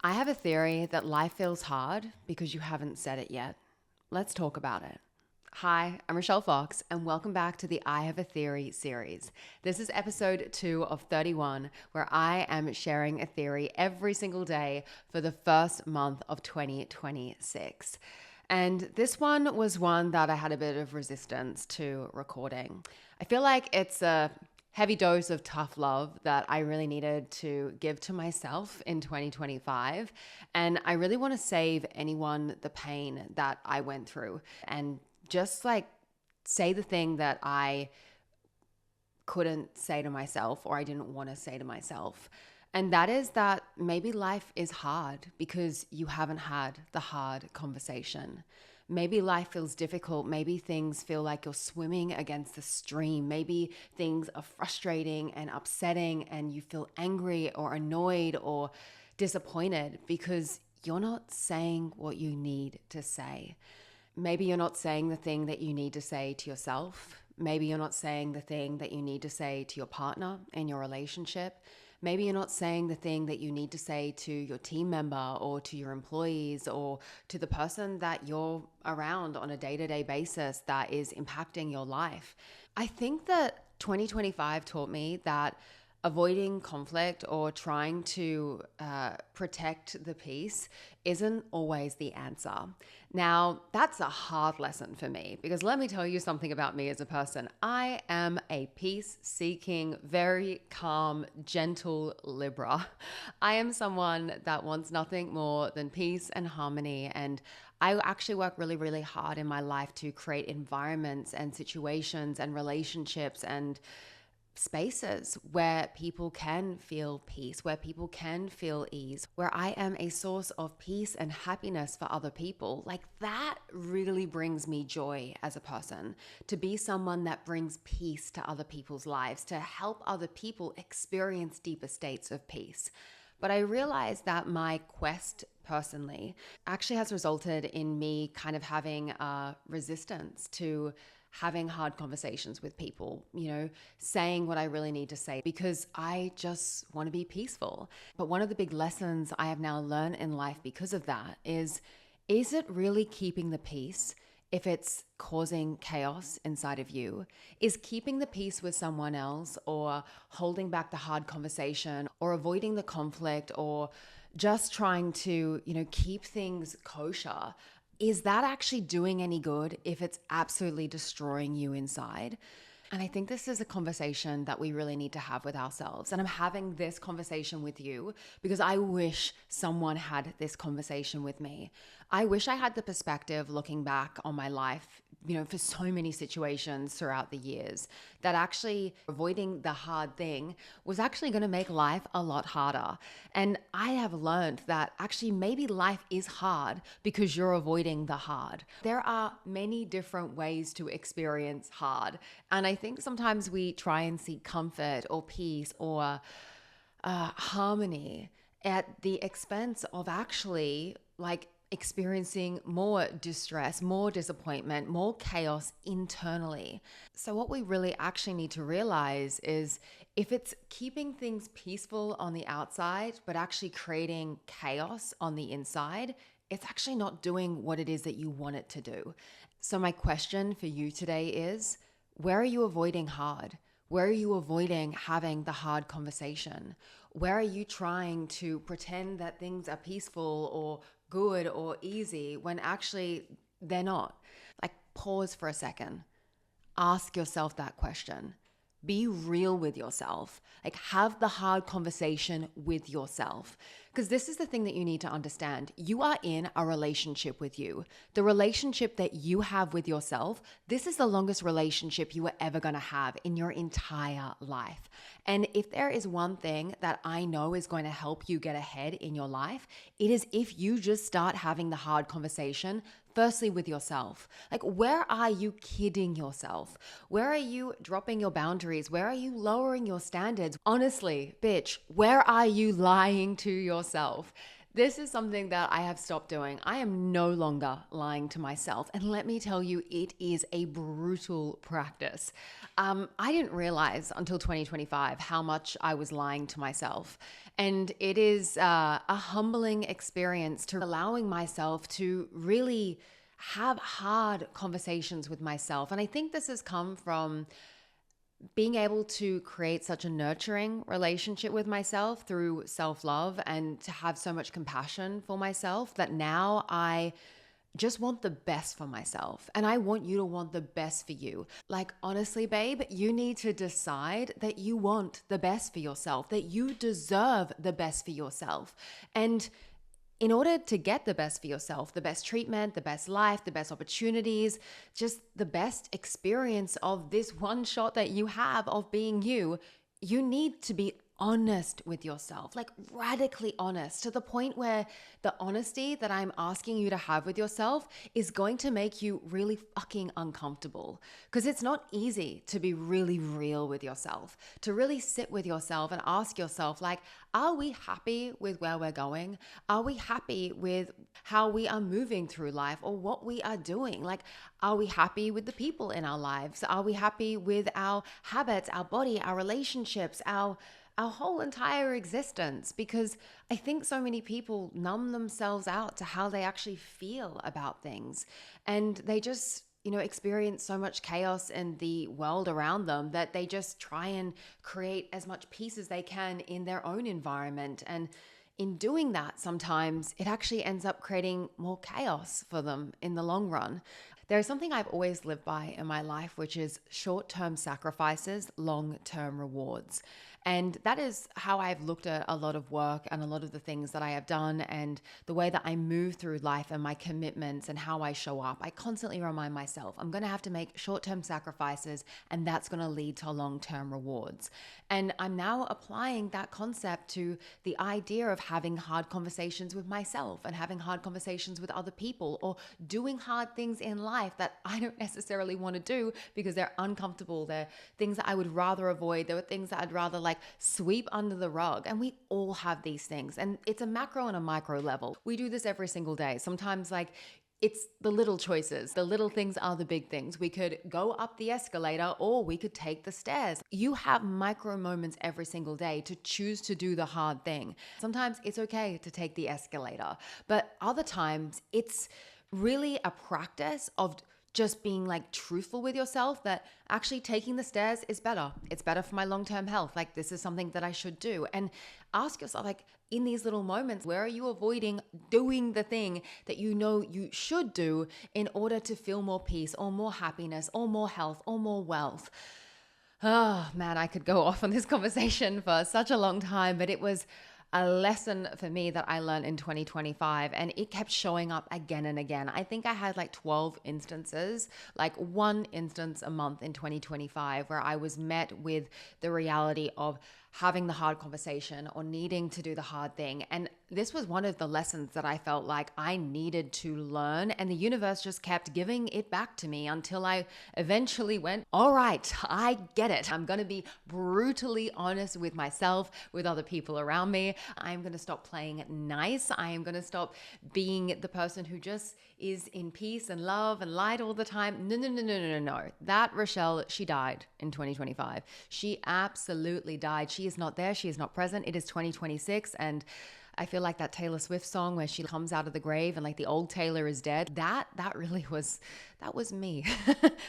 I have a theory that life feels hard because you haven't said it yet. Let's talk about it. Hi, I'm Rochelle Fox, and welcome back to the I Have a Theory series. This is episode 2 of 31, where I am sharing a theory every single day for the first month of 2026. And this one was one that I had a bit of resistance to recording. I feel like it's a heavy dose of tough love that I really needed to give to myself in 2025. And I really want to save anyone the pain that I went through and just like say the thing that I couldn't say to myself or I didn't want to say to myself. And that is that maybe life is hard because you haven't had the hard conversation. Maybe life feels difficult. Maybe things feel like you're swimming against the stream. Maybe things are frustrating and upsetting and you feel angry or annoyed or disappointed because you're not saying what you need to say. Maybe you're not saying the thing that you need to say to yourself. Maybe you're not saying the thing that you need to say to your partner in your relationship. Maybe you're not saying the thing that you need to say to your team member or to your employees or to the person that you're around on a day-to-day basis that is impacting your life. I think that 2025 taught me that avoiding conflict or trying to protect the peace isn't always the answer. Now, that's a hard lesson for me because let me tell you something about me as a person. I am a peace-seeking, very calm, gentle Libra. I am someone that wants nothing more than peace and harmony, and I actually work really, really hard in my life to create environments and situations and relationships and spaces where people can feel peace, where people can feel ease, where I am a source of peace and happiness for other people. Like that really brings me joy as a person, to be someone that brings peace to other people's lives, to help other people experience deeper states of peace. But I realized that my quest personally actually has resulted in me kind of having a resistance to having hard conversations with people, saying what I really need to say because I just want to be peaceful. But one of the big lessons I have now learned in life because of that is it really keeping the peace if it's causing chaos inside of you? Is keeping the peace with someone else or holding back the hard conversation or avoiding the conflict or just trying to, keep things kosher, is that actually doing any good if it's absolutely destroying you inside? And I think this is a conversation that we really need to have with ourselves. And I'm having this conversation with you because I wish someone had this conversation with me. I wish I had the perspective looking back on my life, for so many situations throughout the years, that actually avoiding the hard thing was actually going to make life a lot harder. And I have learned that actually maybe life is hard because you're avoiding the hard. There are many different ways to experience hard. And I think sometimes we try and seek comfort or peace or harmony at the expense of actually experiencing more distress, more disappointment, more chaos internally. So what we really actually need to realize is if it's keeping things peaceful on the outside, but actually creating chaos on the inside, it's actually not doing what it is that you want it to do. So my question for you today is, where are you avoiding hard? Where are you avoiding having the hard conversation? Where are you trying to pretend that things are peaceful or good or easy when actually they're not? Pause for a second. Ask yourself that question. Be real with yourself. Have the hard conversation with yourself. Because this is the thing that you need to understand. You are in a relationship with you. The relationship that you have with yourself, this is the longest relationship you are ever going to have in your entire life. And if there is one thing that I know is going to help you get ahead in your life, it is if you just start having the hard conversation firstly with yourself. Where are you kidding yourself? Where are you dropping your boundaries? Where are you lowering your standards? Honestly, bitch, where are you lying to yourself? This is something that I have stopped doing. I am no longer lying to myself. And let me tell you, it is a brutal practice. I didn't realize until 2025 how much I was lying to myself. And it is a humbling experience to allowing myself to really have hard conversations with myself. And I think this has come from being able to create such a nurturing relationship with myself through self-love and to have so much compassion for myself that now I just want the best for myself. And I want you to want the best for you. Like, honestly, babe, you need to decide that you want the best for yourself, that you deserve the best for yourself. And in order to get the best for yourself, the best treatment, the best life, the best opportunities, just the best experience of this one shot that you have of being you, you need to be honest with yourself, like radically honest, to the point where the honesty that I'm asking you to have with yourself is going to make you really fucking uncomfortable. Because it's not easy to be really real with yourself, to really sit with yourself and ask yourself, like, are we happy with where we're going? Are we happy with how we are moving through life or what we are doing? Like, are we happy with the people in our lives? Are we happy with our habits, our body, our relationships, our whole entire existence? Because I think so many people numb themselves out to how they actually feel about things. And they just, experience so much chaos in the world around them that they just try and create as much peace as they can in their own environment. And in doing that, sometimes it actually ends up creating more chaos for them in the long run. There's something I've always lived by in my life, which is short-term sacrifices, long-term rewards. And that is how I've looked at a lot of work and a lot of the things that I have done and the way that I move through life and my commitments and how I show up. I constantly remind myself, I'm going to have to make short-term sacrifices, and that's going to lead to long-term rewards. And I'm now applying that concept to the idea of having hard conversations with myself and having hard conversations with other people, or doing hard things in life that I don't necessarily want to do because they're uncomfortable. They're things that I would rather avoid. There were things that I'd rather sweep under the rug. And we all have these things. And it's a macro and a micro level. We do this every single day. Sometimes it's the little choices. The little things are the big things. We could go up the escalator or we could take the stairs. You have micro moments every single day to choose to do the hard thing. Sometimes it's okay to take the escalator, but other times it's really a practice of just being truthful with yourself that actually taking the stairs is better. It's better for my long-term health. This is something that I should do. And ask yourself, in these little moments, where are you avoiding doing the thing that you know you should do in order to feel more peace or more happiness or more health or more wealth? Oh man, I could go off on this conversation for such a long time, but it was a lesson for me that I learned in 2025, and it kept showing up again and again. I think I had 12 instances, one instance a month in 2025 where I was met with the reality of having the hard conversation or needing to do the hard thing. And this was one of the lessons that I felt like I needed to learn, and the universe just kept giving it back to me until I eventually went, all right, I get it. I'm going to be brutally honest with myself, with other people around me. I'm going to stop playing nice. I am going to stop being the person who just is in peace and love and light all the time. No. That Rochelle, she died in 2025. She absolutely died. She is not there. She is not present. It is 2026. And I feel like that Taylor Swift song where she comes out of the grave and the old Taylor is dead. That really was, that was me.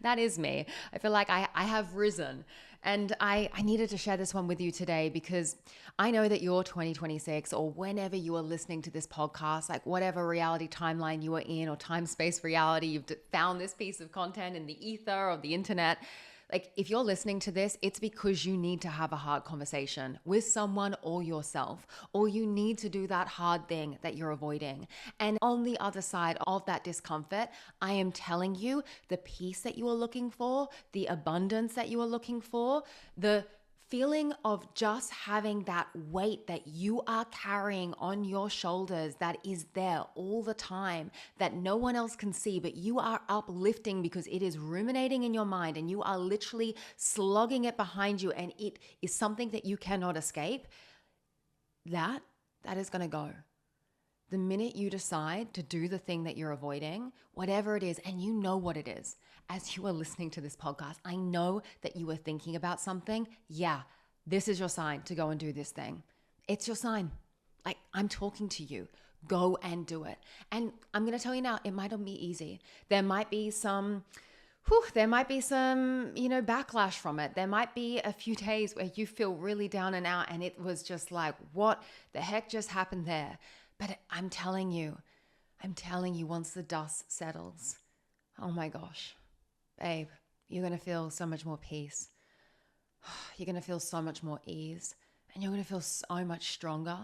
That is me. I feel like I have risen. And I needed to share this one with you today because I know that your 2026, or whenever you are listening to this podcast, whatever reality timeline you are in, or time space reality, you've found this piece of content in the ether or the internet. If you're listening to this, it's because you need to have a hard conversation with someone or yourself, or you need to do that hard thing that you're avoiding. And on the other side of that discomfort, I am telling you the peace that you are looking for, the abundance that you are looking for, the feeling of just having that weight that you are carrying on your shoulders that is there all the time, that no one else can see, but you are uplifting because it is ruminating in your mind and you are literally slogging it behind you, and it is something that you cannot escape. That is going to go. the minute you decide to do the thing that you're avoiding, whatever it is, and you know what it is, as you are listening to this podcast, I know that you are thinking about something. Yeah, this is your sign to go and do this thing. It's your sign. Like, I'm talking to you. Go and do it. And I'm going to tell you now, it might not be easy. There might be some backlash from it. There might be a few days where you feel really down and out and it was just like, what the heck just happened there? But I'm telling you, once the dust settles, oh my gosh, babe, you're going to feel so much more peace. You're going to feel so much more ease, and you're going to feel so much stronger.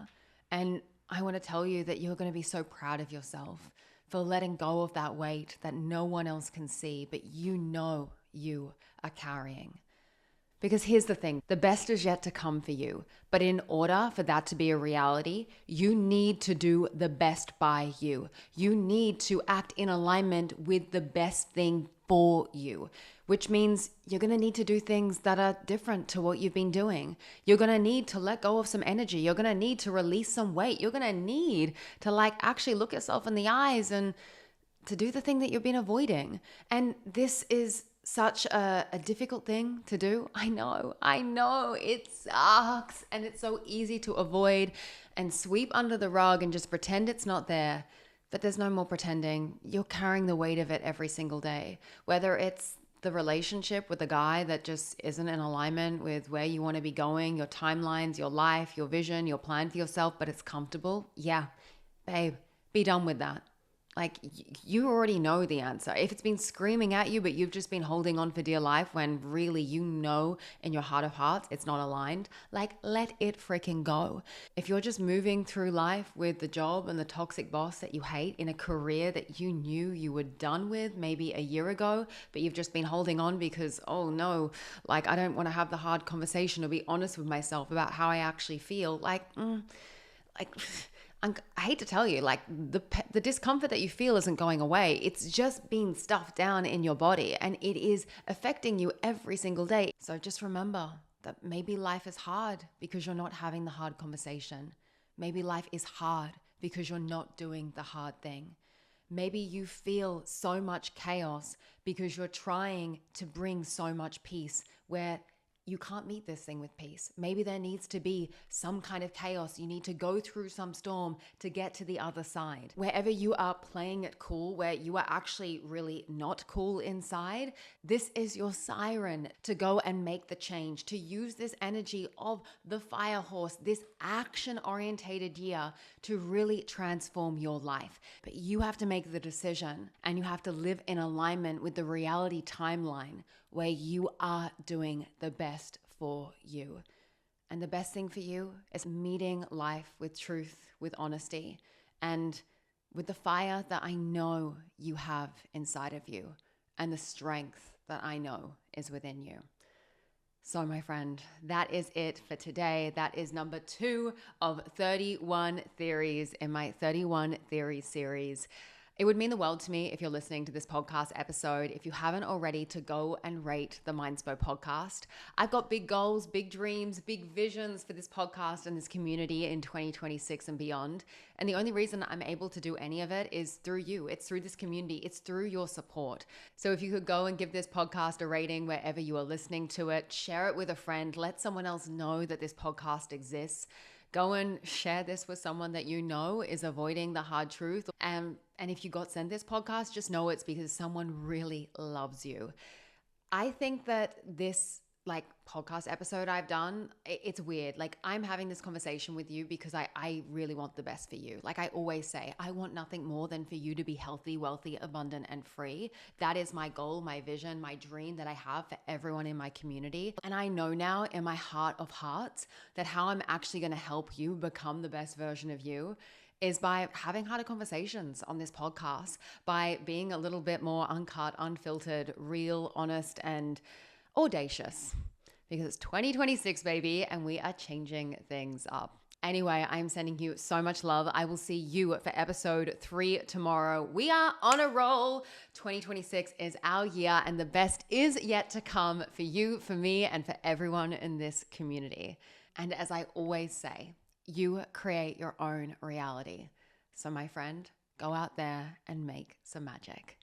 And I want to tell you that you're going to be so proud of yourself for letting go of that weight that no one else can see, but you know you are carrying. Because here's the thing, the best is yet to come for you. But in order for that to be a reality, you need to do the best by you. You need to act in alignment with the best thing for you, which means you're going to need to do things that are different to what you've been doing. You're going to need to let go of some energy. You're going to need to release some weight. You're going to need to actually look yourself in the eyes and to do the thing that you've been avoiding. And this is such a difficult thing to do. I know, it sucks. And it's so easy to avoid and sweep under the rug and just pretend it's not there. But there's no more pretending. You're carrying the weight of it every single day. Whether it's the relationship with the guy that just isn't in alignment with where you want to be going, your timelines, your life, your vision, your plan for yourself, but it's comfortable. Yeah, babe, be done with that. You already know the answer. If it's been screaming at you, but you've just been holding on for dear life when really you know in your heart of hearts it's not aligned, let it freaking go. If you're just moving through life with the job and the toxic boss that you hate in a career that you knew you were done with maybe a year ago, but you've just been holding on because, oh no, I don't want to have the hard conversation or be honest with myself about how I actually feel. I hate to tell you, the discomfort that you feel isn't going away. It's just being stuffed down in your body and it is affecting you every single day. So just remember that maybe life is hard because you're not having the hard conversation. Maybe life is hard because you're not doing the hard thing. Maybe you feel so much chaos because you're trying to bring so much peace where you can't meet this thing with peace. Maybe there needs to be some kind of chaos. You need to go through some storm to get to the other side. Wherever you are playing it cool, where you are actually really not cool inside, this is your siren to go and make the change, to use this energy of the fire horse, this action-orientated year to really transform your life. But you have to make the decision and you have to live in alignment with the reality timeline where you are doing the best for you. And the best thing for you is meeting life with truth, with honesty, and with the fire that I know you have inside of you and the strength that I know is within you. So my friend, that is it for today. That is number 2 of 31 theories in my 31 Theories series. It would mean the world to me if you're listening to this podcast episode, if you haven't already, to go and rate the Mindspo podcast. I've got big goals, big dreams, big visions for this podcast and this community in 2026 and beyond. And the only reason I'm able to do any of it is through you. It's through this community. It's through your support. So if you could go and give this podcast a rating wherever you are listening to it, share it with a friend, let someone else know that this podcast exists. Go and share this with someone that you know is avoiding the hard truth. And if you got sent this podcast, just know it's because someone really loves you. I think that this podcast episode I've done, it's weird. I'm having this conversation with you because I really want the best for you. I always say, I want nothing more than for you to be healthy, wealthy, abundant, and free. That is my goal, my vision, my dream that I have for everyone in my community. And I know now in my heart of hearts that how I'm actually going to help you become the best version of you is by having harder conversations on this podcast, by being a little bit more uncut, unfiltered, real, honest, and audacious, because it's 2026, baby, and we are changing things up. Anyway, I'm sending you so much love. I will see you for episode 3 tomorrow. We are on a roll. 2026 is our year, and the best is yet to come for you, for me, and for everyone in this community. And as I always say, you create your own reality. So, my friend, go out there and make some magic.